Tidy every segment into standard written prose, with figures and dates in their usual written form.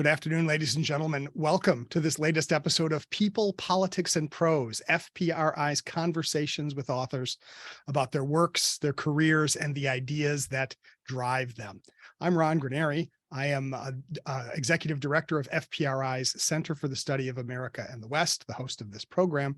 Good afternoon, ladies and gentlemen. Welcome to this latest episode of People, Politics, and Prose, FPRI's conversations with authors about their works, their careers, and the ideas that drive them. I'm Ron Granieri. I am Executive Director of FPRI's Center for the Study of America and the West, the host of this program.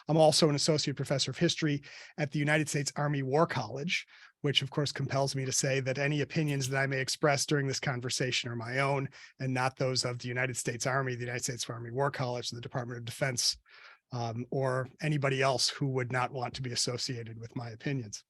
I'm also an Associate Professor of History at the United States Army War College, which of course compels me to say that any opinions that I may express during this conversation are my own and not those of the United States Army, the United States Army War College, the Department of Defense, or anybody else who would not want to be associated with my opinions.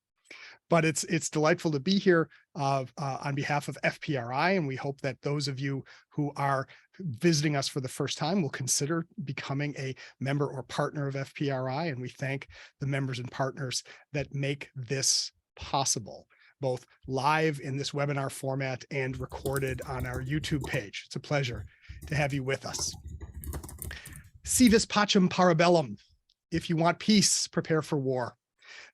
But it's delightful to be here on behalf of FPRI, and we hope that those of you who are visiting us for the first time will consider becoming a member or partner of FPRI, and we thank the members and partners that make this possible, both live in this webinar format and recorded on our YouTube page. It's a pleasure to have you with us. Si vis pacem para bellum. If you want peace, prepare for war.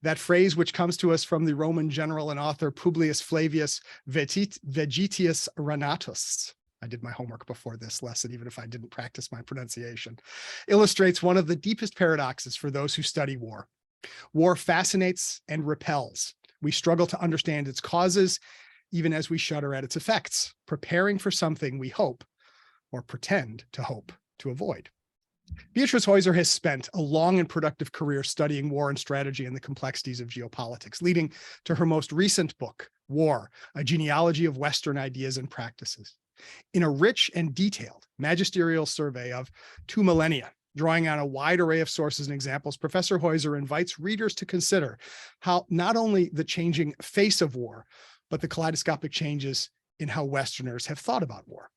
That phrase, which comes to us from the Roman general and author Publius Flavius Vegetius Renatus, I did my homework before this lesson, even if I didn't practice my pronunciation, illustrates one of the deepest paradoxes for those who study war. War fascinates and repels. We struggle to understand its causes, even as we shudder at its effects, preparing for something we hope, or pretend to hope, to avoid. Beatrice Heuser has spent a long and productive career studying war and strategy and the complexities of geopolitics, leading to her most recent book, War, A Genealogy of Western Ideas and Practices. In a rich and detailed magisterial survey of 2 millennia, drawing on a wide array of sources and examples, Professor Heuser invites readers to consider how not only the changing face of war, but the kaleidoscopic changes in how Westerners have thought about war.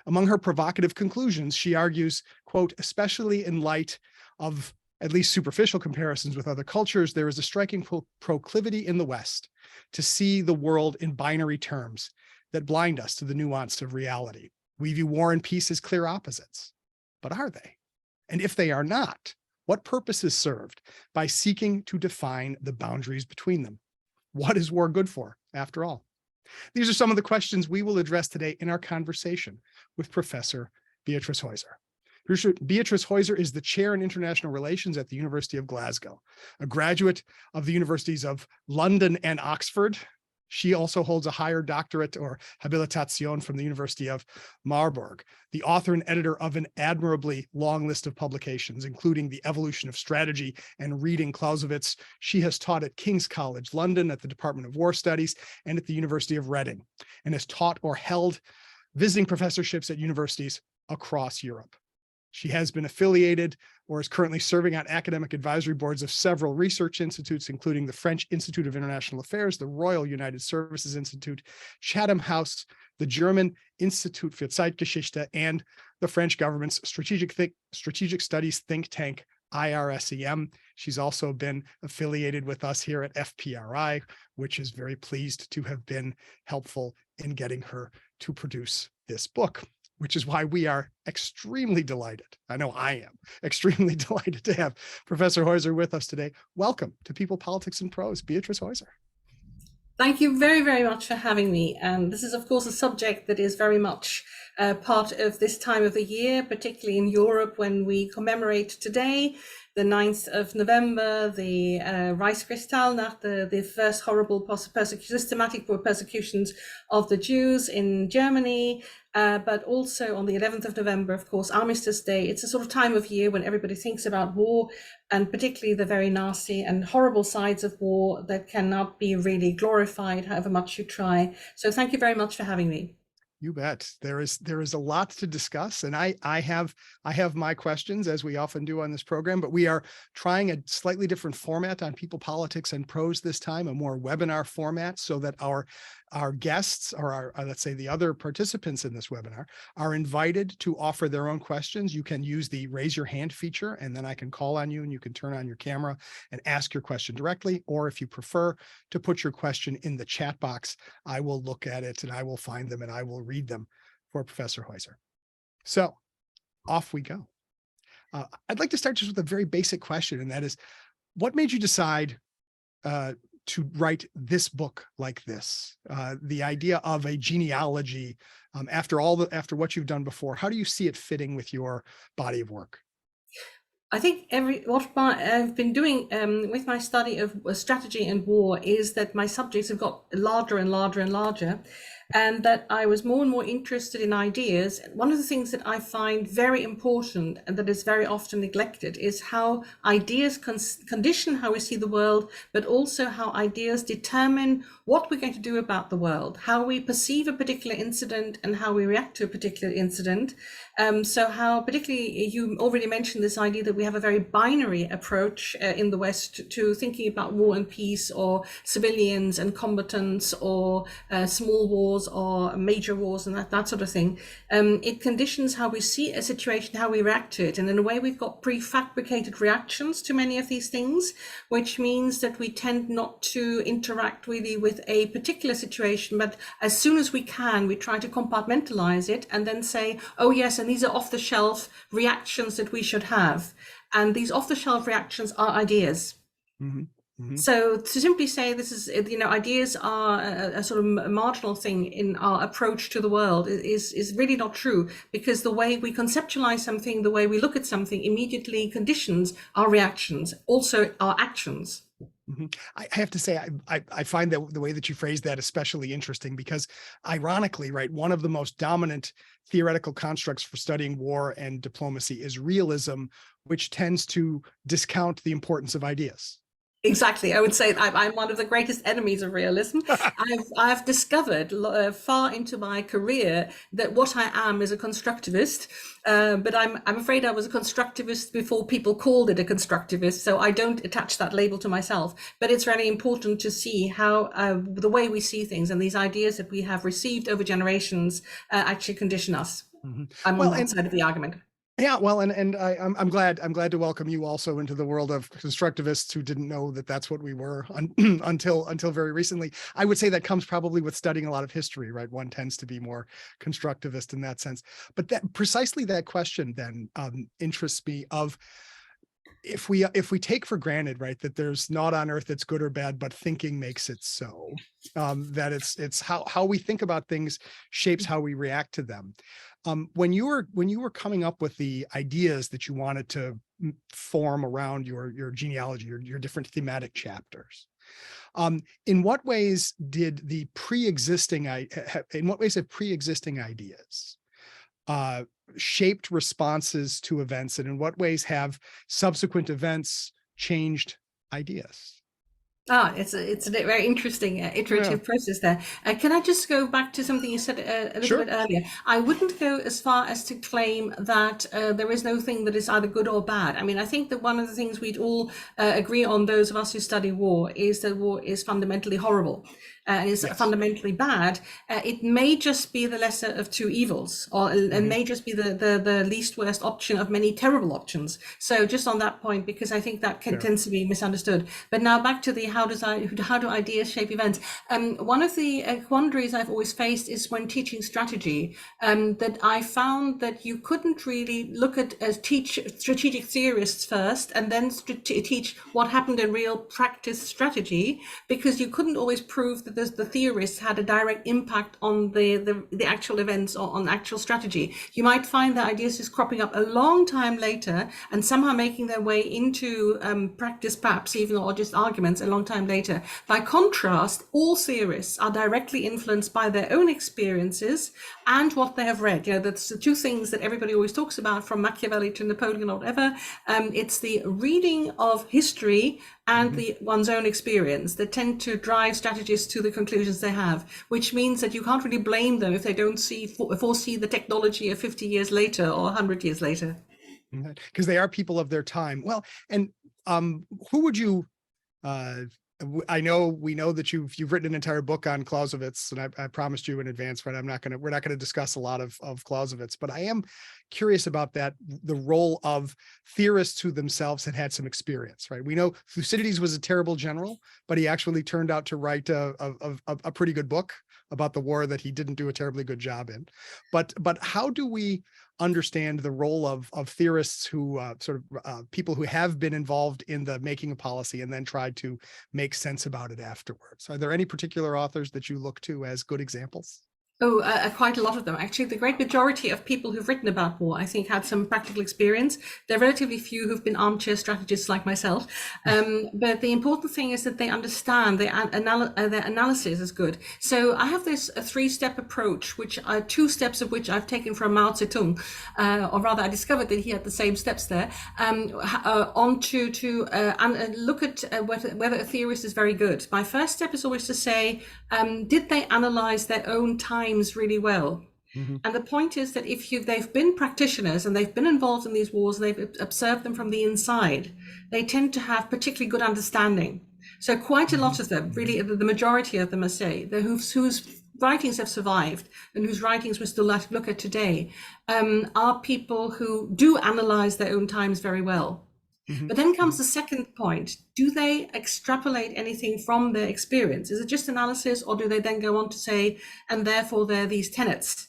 Among her provocative conclusions, she argues, quote, especially in light of at least superficial comparisons with other cultures, there is a striking proclivity in the West to see the world in binary terms that blind us to the nuance of reality. We view war and peace as clear opposites, but are they? And if they are not, what purpose is served by seeking to define the boundaries between them? What is war good for, after all? These are some of the questions we will address today in our conversation with Professor Beatrice Heuser. Beatrice Heuser is the chair in international relations at the University of Glasgow, a graduate of the universities of London and Oxford. She also holds a higher doctorate or habilitation from the University of Marburg, the author and editor of an admirably long list of publications, including The Evolution of Strategy and Reading Clausewitz. She has taught at King's College London, at the Department of War Studies, and at the University of Reading, and has taught or held visiting professorships at universities across Europe. She has been affiliated or is currently serving on academic advisory boards of several research institutes, including the French Institute of International Affairs, the Royal United Services Institute, Chatham House, the German Institut für Zeitgeschichte, and the French government's strategic studies think tank, IRSEM. She's also been affiliated with us here at FPRI, which is very pleased to have been helpful in getting her to produce this book, which is why we are extremely delighted. I know I am extremely delighted to have Professor Heuser with us today. Welcome to People, Politics, and Prose, Beatrice Heuser. Thank you very, very much for having me. And this is, of course, a subject that is very much part of this time of the year, particularly in Europe, when we commemorate today, the 9th of November, the Reichskristallnacht, the first horrible systematic persecutions of the Jews in Germany, but also on the 11th of November, of course, Armistice Day. It's a sort of time of year when everybody thinks about war, and particularly the very nasty and horrible sides of war that cannot be really glorified, however much you try. So thank you very much for having me. You bet. There is a lot to discuss, and I have my questions, as we often do on this program, but we are trying a slightly different format on People, Politics, and Prose this time, a more webinar format, so that our guests, or our let's say the other participants in this webinar, are invited to offer their own questions. You can use the raise your hand feature, and then I can call on you and you can turn on your camera and ask your question directly. Or if you prefer to put your question in the chat box, I will look at it and I will find them and I will read them for Professor Heuser. So off we go. I'd like to start just with a very basic question, and that is, what made you decide to write this book like this? The idea of a genealogy, after what you've done before, how do you see it fitting with your body of work? I think I've been doing with my study of strategy and war is that my subjects have got larger and larger and larger, and that I was more and more interested in ideas. One of the things that I find very important and that is very often neglected is how ideas condition how we see the world, but also how ideas determine what we're going to do about the world, how we perceive a particular incident and how we react to a particular incident. So how, particularly, you already mentioned this idea that we have a very binary approach in the West to thinking about war and peace, or civilians and combatants, or small wars or major wars, and that sort of thing. It conditions how we see a situation, how we react to it. And in a way, we've got prefabricated reactions to many of these things, which means that we tend not to interact really with a particular situation, but as soon as we can, we try to compartmentalize it and then say, oh yes, and these are off-the-shelf reactions that we should have. And these off-the-shelf reactions are ideas. Mm-hmm. Mm-hmm. So to simply say this is, ideas are a sort of marginal thing in our approach to the world is really not true, because the way we conceptualize something, the way we look at something immediately conditions our reactions, also our actions. Mm-hmm. I have to say, I find that the way that you phrase that especially interesting, because ironically, right, one of the most dominant theoretical constructs for studying war and diplomacy is realism, which tends to discount the importance of ideas. Exactly. I would say I'm one of the greatest enemies of realism. I've discovered far into my career that what I am is a constructivist, but I'm afraid I was a constructivist before people called it a constructivist, so I don't attach that label to myself. But it's really important to see how the way we see things and these ideas that we have received over generations actually condition us. Mm-hmm. I'm on that side of the argument. Yeah, well, and I'm glad to welcome you also into the world of constructivists who didn't know that that's what we were until very recently. I would say that comes probably with studying a lot of history, right? One tends to be more constructivist in that sense. But that precisely that question then interests me of, if we take for granted, right, that there's not on earth that's good or bad, but thinking makes it so, that it's how we think about things shapes how we react to them. When you were coming up with the ideas that you wanted to form around your genealogy, your different thematic chapters, in what ways have pre-existing ideas shaped responses to events, and in what ways have subsequent events changed ideas? It's a very interesting iterative process there. Can I just go back to something you said a little bit earlier? I wouldn't go as far as to claim that there is no thing that is either good or bad. I mean, I think that one of the things we'd all agree on, those of us who study war, is that war is fundamentally horrible. Is fundamentally bad. It may just be the lesser of two evils, or it may just be the least worst option of many terrible options. So just on that point, because I think that tends to be misunderstood. But now back to the how do ideas shape events? One of the quandaries I've always faced is when teaching strategy, that I found that you couldn't really look at teach strategic theorists first and then teach what happened in real practice strategy, because you couldn't always prove that the theorists had a direct impact on the actual events or on actual strategy. You might find the ideas just cropping up a long time later and somehow making their way into practice, perhaps even, or just arguments a long time later. By contrast, all theorists are directly influenced by their own experiences and what they have read. That's the two things that everybody always talks about, from Machiavelli to Napoleon or whatever. It's the reading of history and one's own experience that tend to drive strategists to the conclusions they have, which means that you can't really blame them if they don't foresee the technology of 50 years later or 100 years later. Because they are people of their time. Well, and who would you we know that you've written an entire book on Clausewitz, and I promised you in advance, but we're not going to discuss a lot of Clausewitz, but I am curious about the role of theorists who themselves had some experience, right? We know Thucydides was a terrible general, but he actually turned out to write a pretty good book about the war that he didn't do a terribly good job in. But how do we understand the role of theorists who people who have been involved in the making of policy and then tried to make sense about it afterwards. Are there any particular authors that you look to as good examples? Oh, quite a lot of them. Actually, the great majority of people who've written about war, I think, had some practical experience. There are relatively few who've been armchair strategists like myself. But the important thing is that they understand their analysis is good. So I have this three-step approach, which are 2 steps of which I've taken from Mao Zedong, or rather I discovered that he had the same steps there, on to look at whether a theorist is very good. My first step is always to say, did they analyze their own times really well? Mm-hmm. And the point is that if they've been practitioners and they've been involved in these wars, and they've observed them from the inside, they tend to have particularly good understanding. So quite a lot of them, really the majority of them, I say, whose writings have survived and whose writings we still look at today, are people who do analyze their own times very well. Mm-hmm. But then comes the second point. Do they extrapolate anything from their experience? Is it just analysis, or do they then go on to say, and therefore there are these tenets?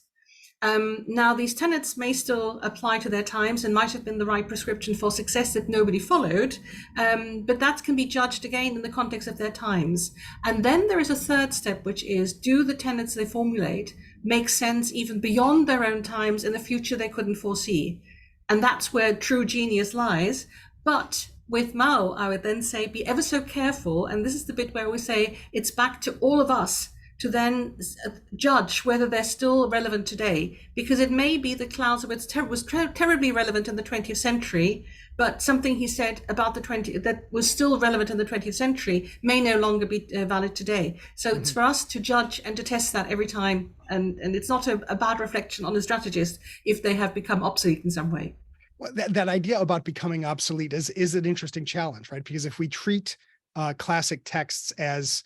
Now, these tenets may still apply to their times and might have been the right prescription for success that nobody followed, but that can be judged again in the context of their times. And then there is a third step, which is, do the tenets they formulate make sense even beyond their own times in a future they couldn't foresee? And that's where true genius lies. But with Mao, I would then say, be ever so careful. And this is the bit where we say it's back to all of us to then judge whether they're still relevant today, because it may be that Clausewitz was terribly relevant in the 20th century, but something he said about that was still relevant in the 20th century may no longer be valid today. So It's for us to judge and to test that every time. And it's not a bad reflection on a strategist if they have become obsolete in some way. Well, that idea about becoming obsolete is an interesting challenge, right? Because if we treat classic texts as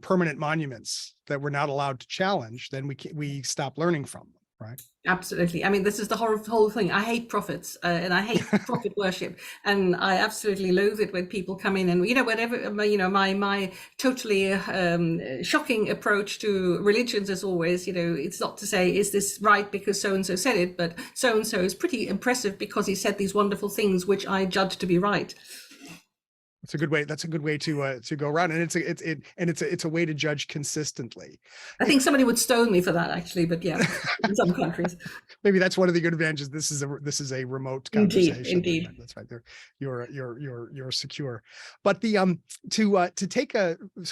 permanent monuments that we're not allowed to challenge, then we stop learning from them, right? Absolutely. I mean, this is the whole thing. I hate prophets and I hate prophet worship, and I absolutely loathe it when people come in and, whatever, my totally shocking approach to religions is always, it's not to say, is this right because so-and-so said it, but so-and-so is pretty impressive because he said these wonderful things, which I judge to be right. That's a good way. That's a good way to go around, and it's a way to judge consistently. I think somebody would stone me for that, actually, but yeah, in some countries. Maybe that's one of the good advantages. This is a remote conversation. Indeed. That's right. You're secure. But so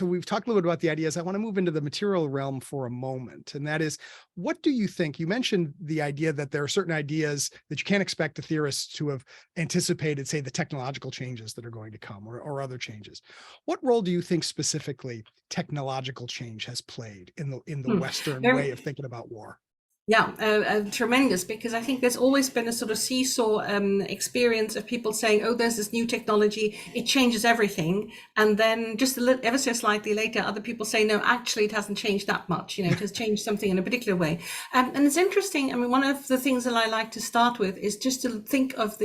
we've talked a little bit about the ideas. I want to move into the material realm for a moment, and that is, what do you think? You mentioned the idea that there are certain ideas that you can't expect the theorists to have anticipated, say, the technological changes that are going to come, or other changes. What role do you think specifically technological change has played in the Western way of thinking about war? Yeah, tremendous, because I think there's always been a sort of seesaw experience of people saying, oh, there's this new technology, it changes everything. And then just ever so slightly later, other people say, no, actually, it hasn't changed that much. It has changed something in a particular way. And it's interesting. I mean, one of the things that I like to start with is just to think of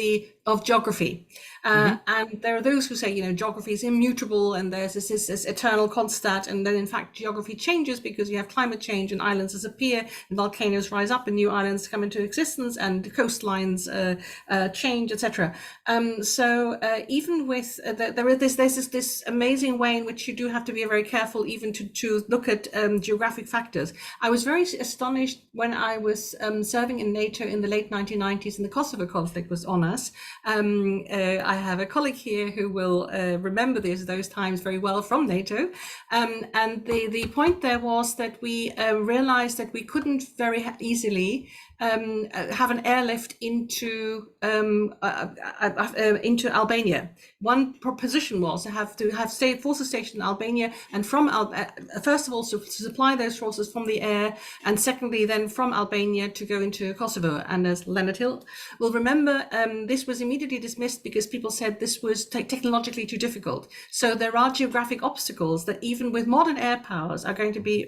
geography. And there are those who say, geography is immutable and there's this eternal constant. And then, in fact, geography changes because you have climate change and islands disappear and volcanoes rise up and new islands come into existence and coastlines change, etc. So even with there's this amazing way in which you do have to be very careful even to look at geographic factors. I was very astonished when I was serving in NATO in the late 1990s and the Kosovo conflict was on us. I have a colleague here who will remember those times very well from NATO. And the point there was that we realized that we couldn't very easily have an airlift into Albania. One proposition was to have forces stationed in Albania, and from first of all to supply those forces from the air, and secondly then from Albania to go into Kosovo. And as Leonard Hill will remember, this was immediately dismissed because people said this was technologically too difficult. So there are geographic obstacles that even with modern air power is going to be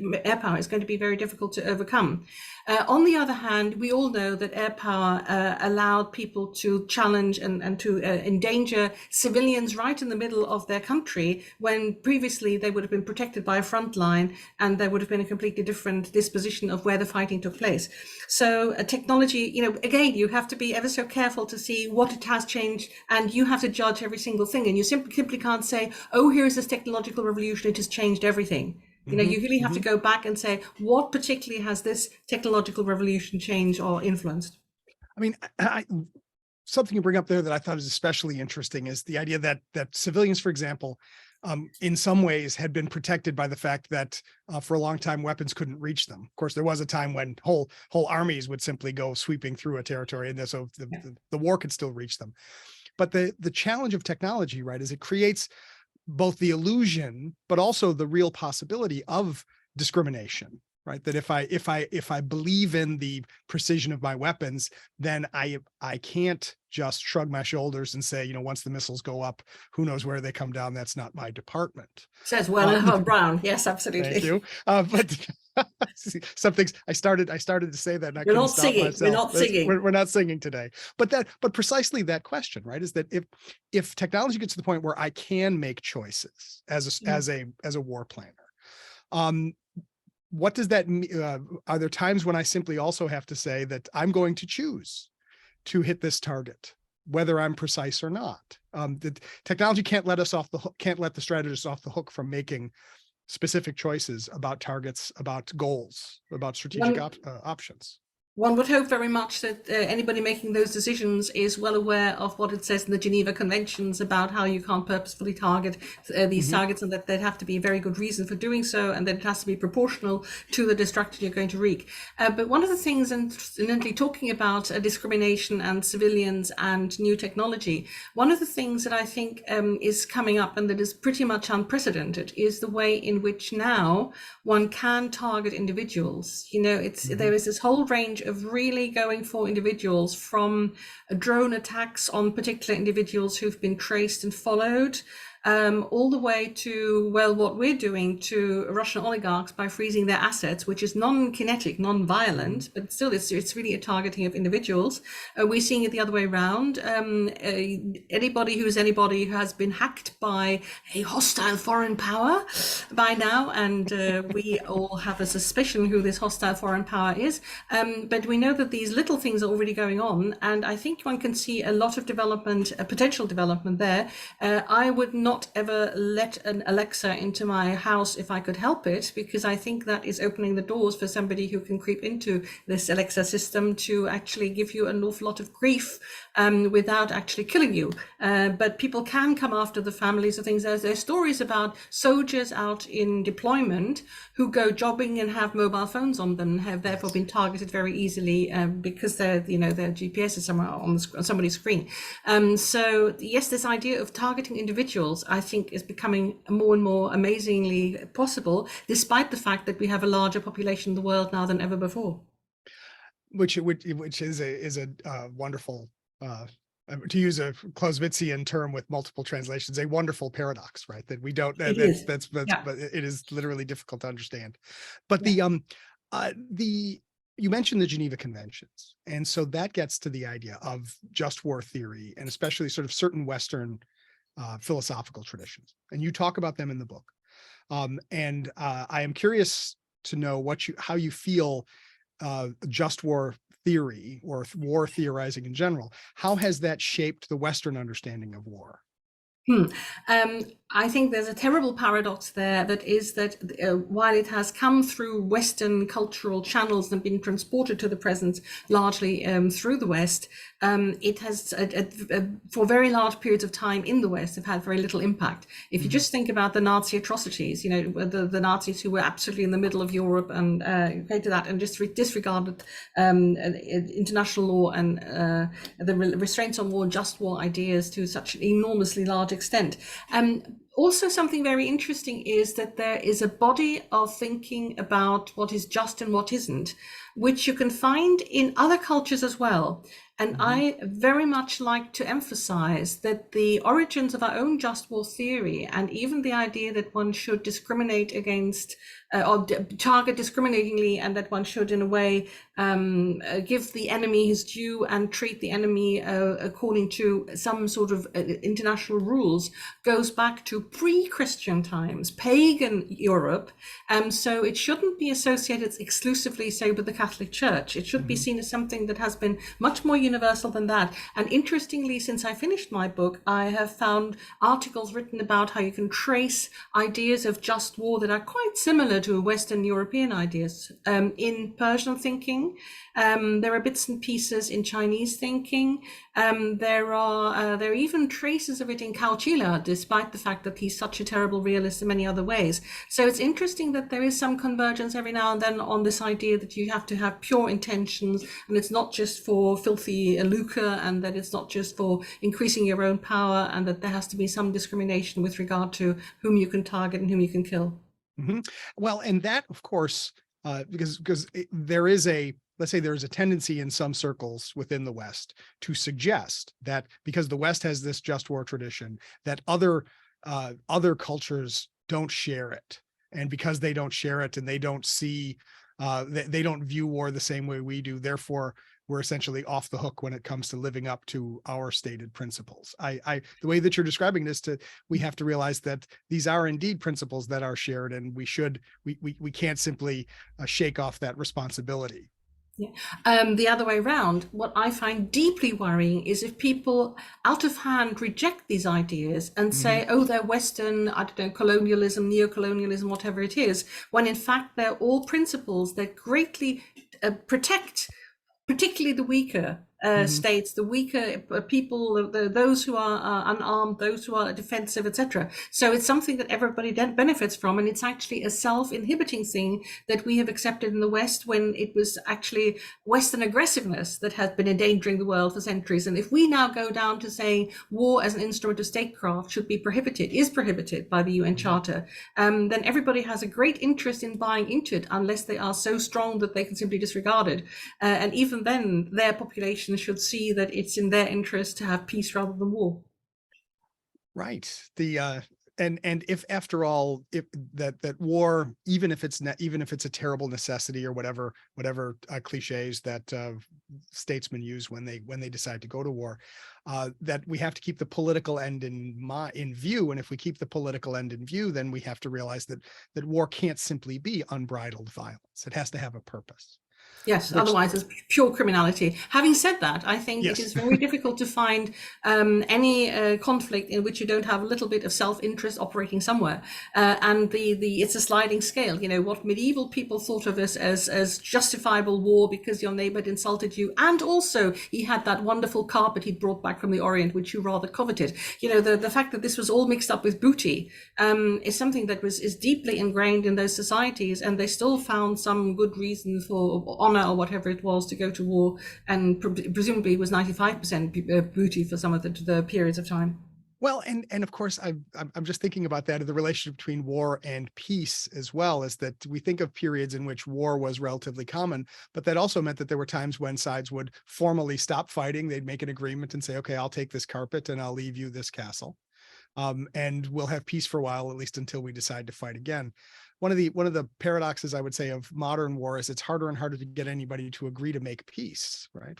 very difficult to overcome. On the other hand, we all know that air power allowed people to challenge and to endanger civilians right in the middle of their country, when previously they would have been protected by a front line and there would have been a completely different disposition of where the fighting took place. So technology, again, you have to be ever so careful to see what it has changed, and you have to judge every single thing. And you simply can't say, oh, here's this technological revolution, it has changed everything. You really have to go back and say, what particularly has this technological revolution changed or influenced? I mean, something you bring up there that I thought is especially interesting is the idea that civilians, for example, in some ways had been protected by the fact that for a long time weapons couldn't reach them. Of course, there was a time when whole armies would simply go sweeping through a territory, and so the war could still reach them. But the challenge of technology, right, is it creates both the illusion, but also the real possibility of discrimination, right? That if I believe in the precision of my weapons, then I can't just shrug my shoulders and say, once the missiles go up, who knows where they come down? That's not my department. Says well, Brown. Yes, absolutely. Thank you. But some things I started to say that, and I couldn't stop myself. We're not singing. We're not singing today. But precisely that question, right, is that if technology gets to the point where I can make choices as a war planner, what does that mean? Are there times when I simply also have to say that I'm going to choose to hit this target, whether I'm precise or not? The technology can't let us off the hook, can't let the strategist off the hook from making specific choices about targets, about goals, about strategic options. One would hope very much that anybody making those decisions is well aware of what it says in the Geneva Conventions about how you can't purposefully target these targets, and that there'd have to be a very good reason for doing so, and that it has to be proportional to the destruction you're going to wreak. But one of the things, incidentally, talking about discrimination and civilians and new technology, one of the things that I think is coming up and that is pretty much unprecedented is the way in which now one can target individuals. There is this whole range of really going for individuals, from drone attacks on particular individuals who've been traced and followed, all the way to, what we're doing to Russian oligarchs by freezing their assets, which is non-kinetic, non-violent, but still it's really a targeting of individuals. We're seeing it the other way around. Anybody who has been hacked by a hostile foreign power by now, and we all have a suspicion who this hostile foreign power is. But we know that these little things are already going on, and I think one can see a lot of development, potential development there. I would not ever let an Alexa into my house if I could help it, because I think that is opening the doors for somebody who can creep into this Alexa system to actually give you an awful lot of grief without actually killing you. But people can come after the families of things. There's stories about soldiers out in deployment who go jobbing and have mobile phones on them, and have therefore been targeted very easily because their GPS is somewhere on somebody's screen. So yes, this idea of targeting individuals, I think, is becoming more and more amazingly possible, despite the fact that we have a larger population in the world now than ever before. Which is a wonderful, to use a Clausewitzian term with multiple translations, a wonderful paradox, right? That we don't. But it is literally difficult to understand. But you mentioned the Geneva Conventions, and so that gets to the idea of just war theory, and especially sort of certain Western philosophical traditions, and you talk about them in the book. And I am curious to know how you feel just war theory, or war theorizing in general, how has that shaped the Western understanding of war? I think there's a terrible paradox there, that is that while it has come through Western cultural channels and been transported to the present largely through the West, it has, for very large periods of time in the West, have had very little impact. If you just think about the Nazi atrocities, the Nazis who were absolutely in the middle of Europe and to that, and just disregarded international law and the restraints on war, just war ideas to such an enormously large extent. Also, something very interesting is that there is a body of thinking about what is just and what isn't, which you can find in other cultures as well. And I very much like to emphasize that the origins of our own just war theory, and even the idea that one should discriminate against or target discriminatingly, and that one should, in a way, give the enemy his due and treat the enemy according to some sort of international rules, goes back to pre-Christian times, pagan Europe. So it shouldn't be associated exclusively, say, with the Catholic Church. It should be seen as something that has been much more universal than that. And interestingly, since I finished my book, I have found articles written about how you can trace ideas of just war that are quite similar to Western European ideas in Persian thinking. There are bits and pieces in Chinese thinking. There are even traces of it in Kauchila, despite the fact that he's such a terrible realist in many other ways. So it's interesting that there is some convergence every now and then on this idea that you have to have pure intentions, and it's not just for filthy lucre, and that it's not just for increasing your own power, and that there has to be some discrimination with regard to whom you can target and whom you can kill. Well, and that, of course, because there is let's say there is a tendency in some circles within the West to suggest that because the West has this just war tradition, that other cultures don't share it. And because they don't share it and they don't see, they don't view war the same way we do, therefore we're essentially off the hook when it comes to living up to our stated principles. The way that you're describing this, we have to realize that these are indeed principles that are shared, and we can't simply shake off that responsibility. Yeah. The other way around, what I find deeply worrying is if people out of hand reject these ideas and say, oh, they're Western, I don't know, colonialism, neocolonialism, whatever it is, when in fact they're all principles that greatly protect particularly the weaker states, the weaker people, those who are unarmed, those who are defensive, etc. So it's something that everybody benefits from, and it's actually a self-inhibiting thing that we have accepted in the West, when it was actually Western aggressiveness that has been endangering the world for centuries. And if we now go down to saying war as an instrument of statecraft should be prohibited, is prohibited by the UN Charter, then everybody has a great interest in buying into it, unless they are so strong that they can simply disregard it. And even then, their population should see that it's in their interest to have peace rather than war. Right. And if, after all, if that war, even if it's a terrible necessity or whatever cliches that statesmen use when they decide to go to war, that we have to keep the political end in view. And if we keep the political end in view, then we have to realize that war can't simply be unbridled violence. It has to have a purpose. Yes, otherwise it's pure criminality. Having said that, I think it is very difficult to find any conflict in which you don't have a little bit of self-interest operating somewhere. And it's a sliding scale. You know, what medieval people thought of as justifiable war because your neighbor had insulted you, and also he had that wonderful carpet he'd brought back from the Orient, which you rather coveted. You know, the fact that this was all mixed up with booty is something that is deeply ingrained in those societies, and they still found some good reason for honor or whatever it was to go to war, and presumably it was 95% booty for some of the periods of time. Well, and of course, I'm just thinking about that, in the relationship between war and peace as well, is that we think of periods in which war was relatively common, but that also meant that there were times when sides would formally stop fighting. They'd make an agreement and say, okay, I'll take this carpet and I'll leave you this castle. And we'll have peace for a while, at least until we decide to fight again. One of the paradoxes, I would say, of modern war is it's harder and harder to get anybody to agree to make peace, right?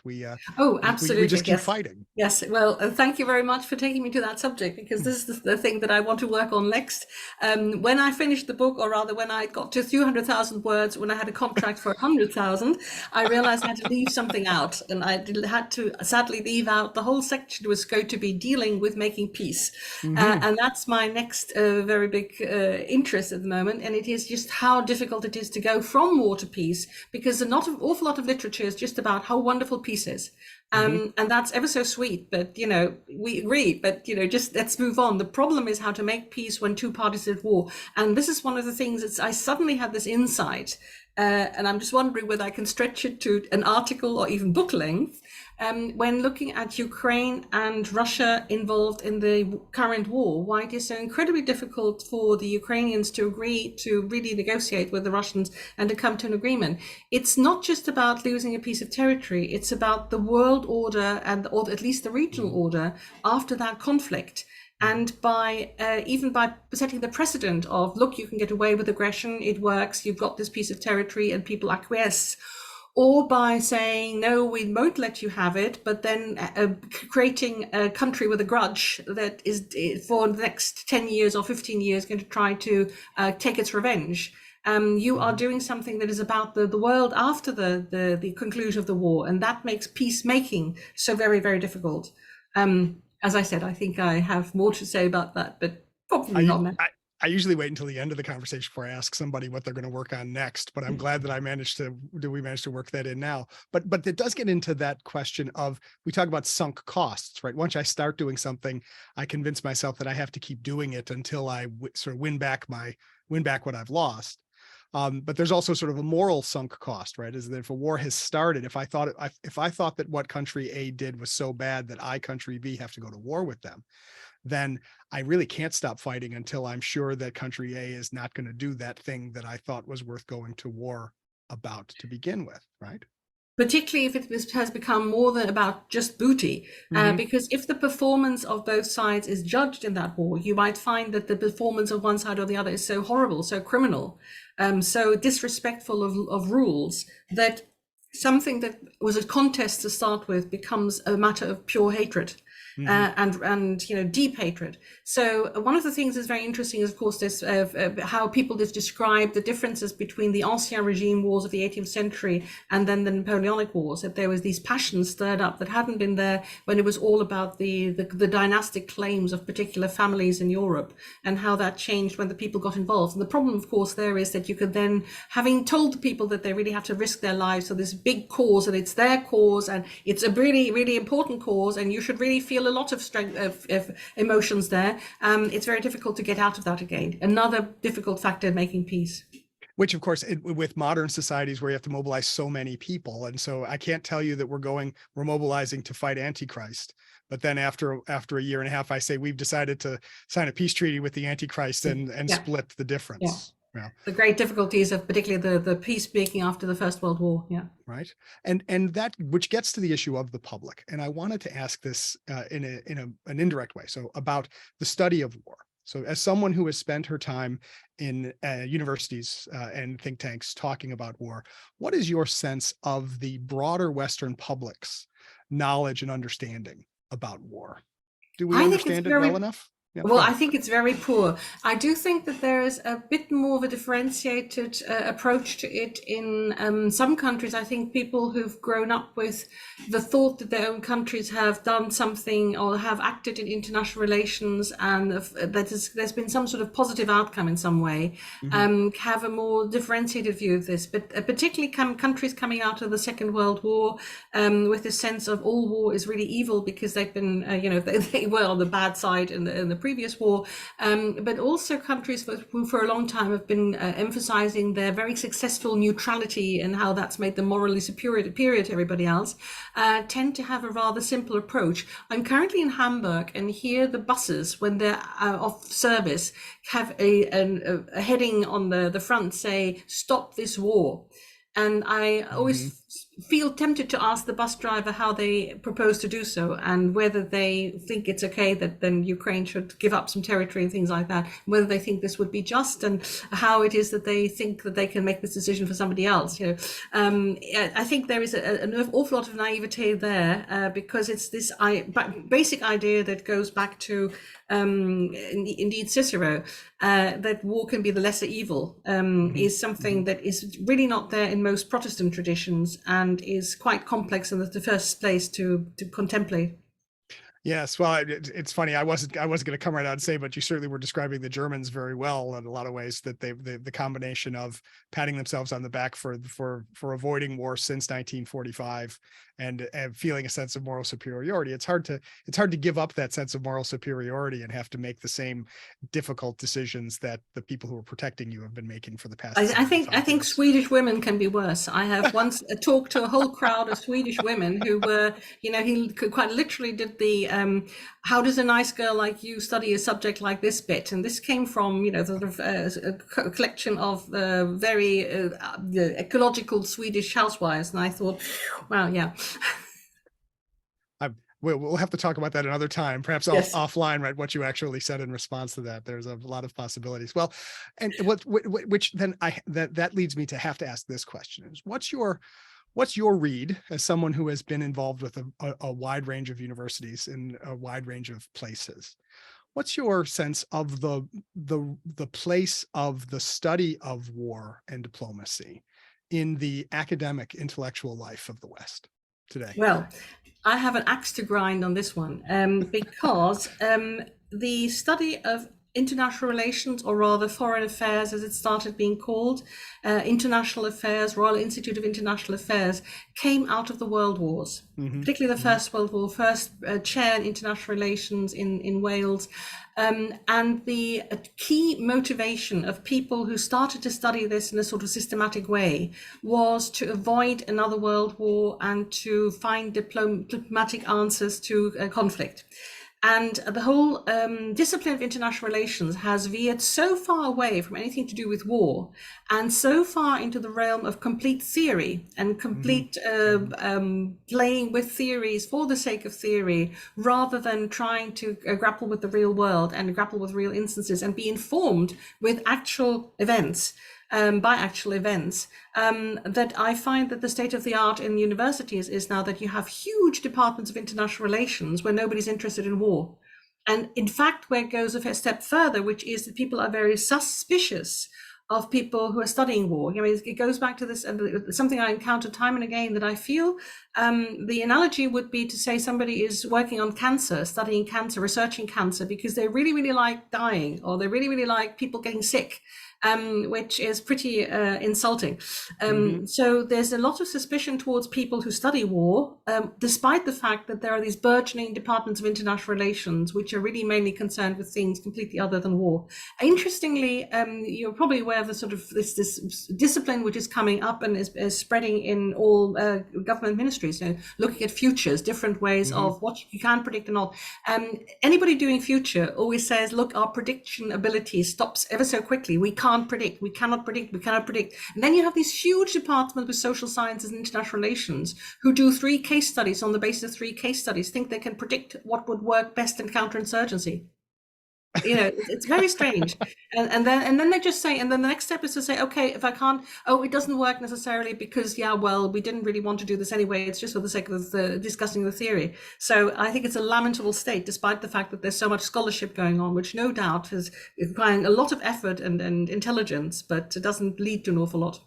Absolutely. We just keep fighting. Yes. Well, thank you very much for taking me to that subject, because this is the thing that I want to work on next. When I finished the book, or rather when I got to 200,000 words, when I had a contract for 100,000, I realized I had to leave something out, and I had to sadly leave out the whole section was going to be dealing with making peace. And that's my next very big interest at the moment. And it is just how difficult it is to go from war to peace, because an awful lot of literature is just about how wonderful peace is. And that's ever so sweet, but, you know, we agree, but, you know, just let's move on. The problem is how to make peace when two parties are at war. And this is one of the things that I suddenly had this insight and I'm just wondering whether I can stretch it to an article or even book length. When looking at Ukraine and Russia involved in the current war, why it is so incredibly difficult for the Ukrainians to agree to really negotiate with the Russians and to come to an agreement. It's not just about losing a piece of territory, it's about the world order or at least the regional order after that conflict. And by even by setting the precedent of, look, you can get away with aggression, it works, you've got this piece of territory and people acquiesce, or by saying, no, we won't let you have it, but then creating a country with a grudge that is for the next 10 years or 15 years going to try to take its revenge. You are doing something that is about the world after the conclusion of the war, and that makes peacemaking so very, very difficult. As I said, I think I have more to say about that, but probably not now. I usually wait until the end of the conversation before I ask somebody what they're going to work on next, but I'm glad that we managed to work that in now. But it does get into that question of, we talk about sunk costs, right? Once I start doing something, I convince myself that I have to keep doing it until I sort of win back what I've lost. But there's also sort of a moral sunk cost, right? Is that if a war has started, if I thought that what country A did was so bad that I, country B, have to go to war with them, then I really can't stop fighting until I'm sure that country A is not going to do that thing that I thought was worth going to war about to begin with, right? Particularly if it has become more than about just booty, because if the performance of both sides is judged in that war, you might find that the performance of one side or the other is so horrible, so criminal, so disrespectful of rules, that something that was a contest to start with becomes a matter of pure hatred. And deep hatred. So one of the things that's very interesting is, of course, this how people just describe the differences between the Ancien regime wars of the 18th century and then the Napoleonic wars. That there was these passions stirred up that hadn't been there when it was all about the dynastic claims of particular families in Europe, and how that changed when the people got involved. And the problem, of course, there is that you could then, having told the people that they really have to risk their lives for this big cause, and it's their cause, and it's a really, really important cause, and you should really feel a lot of strength of emotions there. It's very difficult to get out of that again. Another difficult factor in making peace. Which, of course, with modern societies where you have to mobilize so many people, and so I can't tell you that we're mobilizing to fight Antichrist, but then after a year and a half, I say we've decided to sign a peace treaty with the Antichrist and split the difference. Yeah. The great difficulties of particularly the peacemaking after the First World War. Yeah. Right. And that, which gets to the issue of the public. And I wanted to ask this in an indirect way. So about the study of war. So as someone who has spent her time in universities and think tanks talking about war, what is your sense of the broader Western public's knowledge and understanding about war? Do we understand it well enough? Yeah, well, I think it's very poor. I do think that there is a bit more of a differentiated approach to it in some countries. I think people who've grown up with the thought that their own countries have done something or have acted in international relations, and that there's been some sort of positive outcome in some way, have a more differentiated view of this. But particularly countries coming out of the Second World War with a sense of all war is really evil because they've been, they were on the bad side in the previous war, but also countries who for a long time have been emphasizing their very successful neutrality and how that's made them morally superior to everybody else, tend to have a rather simple approach. I'm currently in Hamburg, and here the buses, when they're off service, have a heading on the front say, "Stop this war." And I always feel tempted to ask the bus driver how they propose to do so, and whether they think it's okay that then Ukraine should give up some territory and things like that, whether they think this would be just, and how it is that they think that they can make this decision for somebody else. I think there is an awful lot of naivete there, because it's this basic idea that goes back to indeed Cicero, that war can be the lesser evil, is something that is really not there in most Protestant traditions, and is quite complex in the first place to contemplate. Yes, well, it's funny. I wasn't going to come right out and say, but you certainly were describing the Germans very well in a lot of ways. That the combination of patting themselves on the back for avoiding war since 1945, and feeling a sense of moral superiority. It's hard to give up that sense of moral superiority and have to make the same difficult decisions that the people who are protecting you have been making for the past I think 75 years. Swedish women can be worse. I have once talked to a whole crowd of Swedish women who were, he quite literally did the how does a nice girl like you study a subject like this bit? And this came from, sort of a collection of very ecological Swedish housewives. And I thought, wow, yeah. We'll have to talk about that another time, perhaps Yes. offline, right? What you actually said in response to that. There's a lot of possibilities. Well, and which then that leads me to have to ask this question: is what's your read, as someone who has been involved with a wide range of universities in a wide range of places? What's your sense of the place of the study of war and diplomacy in the academic intellectual life of the West today? Well, I have an axe to grind on this one because the study of international relations, or rather foreign affairs as it started being called, international affairs, Royal Institute of International Affairs, came out of the world wars, particularly the First World War, first chair in international relations in Wales. And the key motivation of people who started to study this in a sort of systematic way was to avoid another world war and to find diplomatic answers to conflict. And the whole discipline of international relations has veered so far away from anything to do with war and so far into the realm of complete theory and complete playing with theories for the sake of theory, rather than trying to grapple with the real world and grapple with real instances and be informed with actual events. By actual events, that I find that the state of the art in universities is now that you have huge departments of international relations where nobody's interested in war. And in fact, where it goes a step further, which is that people are very suspicious of people who are studying war. It goes back to this, something I encounter time and again, that I feel the analogy would be to say somebody is working on cancer, studying cancer, researching cancer, because they really, really like dying, or they really, really like people getting sick. Which is pretty insulting. So there's a lot of suspicion towards people who study war, despite the fact that there are these burgeoning departments of international relations, which are really mainly concerned with things completely other than war. Interestingly, you're probably aware of the sort of this discipline which is coming up and is spreading in all government ministries, looking at futures, different ways of what you can predict and not. Anybody doing future always says, look, our prediction ability stops ever so quickly. We cannot predict. And then you have these huge departments with social sciences and international relations who do 3 case studies on the basis of 3 case studies, think they can predict what would work best in counterinsurgency. It's very strange. And then they just say, and then the next step is to say, okay, if I can't, it doesn't work necessarily because, we didn't really want to do this anyway. It's just for the sake of discussing the theory. So I think it's a lamentable state, despite the fact that there's so much scholarship going on, which no doubt is requiring a lot of effort and intelligence, but it doesn't lead to an awful lot.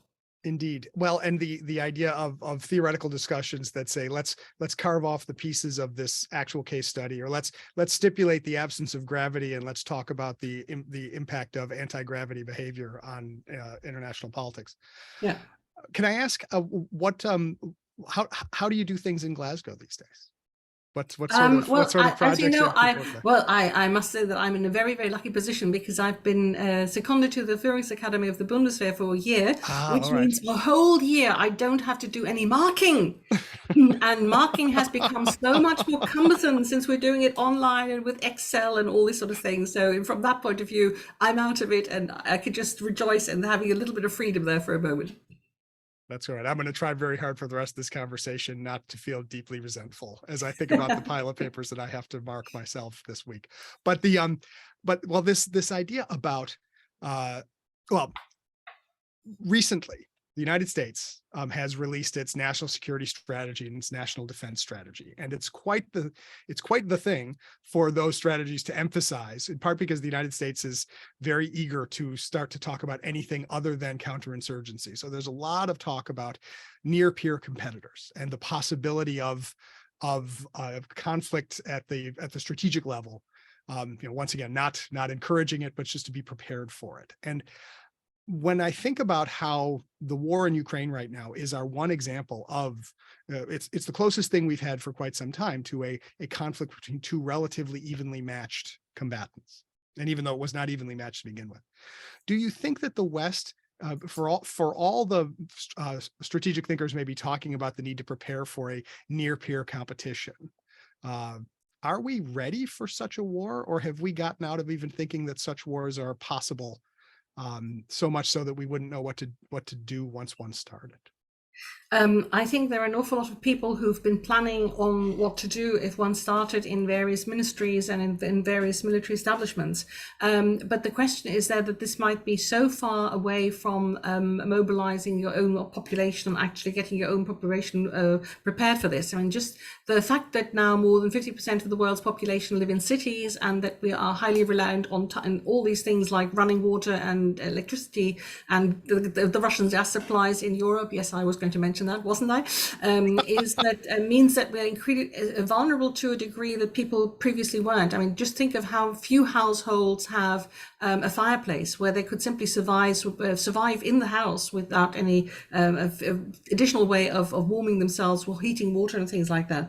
Indeed. Well, and the idea of theoretical discussions that say, let's carve off the pieces of this actual case study, or let's stipulate the absence of gravity, and let's talk about the impact of anti-gravity behavior on international politics. Yeah. Can I ask how do you do things in Glasgow these days? What sort of projects? As you know, I must say that I'm in a very, very lucky position, because I've been seconded to the Führungsakademie of the Bundeswehr for a year, which means a whole year I don't have to do any marking. And marking has become so much more cumbersome since we're doing it online and with Excel and all this sort of thing. So from that point of view, I'm out of it, and I could just rejoice in having a little bit of freedom there for a moment. That's all right. I'm going to try very hard for the rest of this conversation not to feel deeply resentful as I think about the pile of papers that I have to mark myself this week. But this idea about recently the United States has released its national security strategy and its national defense strategy, and it's quite the thing for those strategies to emphasize, in part because the United States is very eager to start to talk about anything other than counterinsurgency. So there's a lot of talk about near peer competitors and the possibility of conflict at the strategic level. Once again, not encouraging it, but just to be prepared for it. And when I think about how the war in Ukraine right now is our one example of it's the closest thing we've had for quite some time to a conflict between two relatively evenly matched combatants. And even though it was not evenly matched to begin with, do you think that the West, for all the strategic thinkers may be talking about the need to prepare for a near peer competition, are we ready for such a war, or have we gotten out of even thinking that such wars are possible? So much so that we wouldn't know what to do once one started. I think there are an awful lot of people who've been planning on what to do if one started in various ministries and in various military establishments. But the question is that this might be so far away from mobilizing your own population and actually getting your own population prepared for this. I mean, just the fact that now more than 50% of the world's population live in cities, and that we are highly reliant on all these things like running water and electricity, and the Russian gas supplies in Europe. Yes, I was going to mention that, wasn't I? Is that means that we're incredibly vulnerable to a degree that people previously weren't. I mean, just think of how few households have a fireplace where they could simply survive in the house without any additional way of warming themselves or heating water and things like that.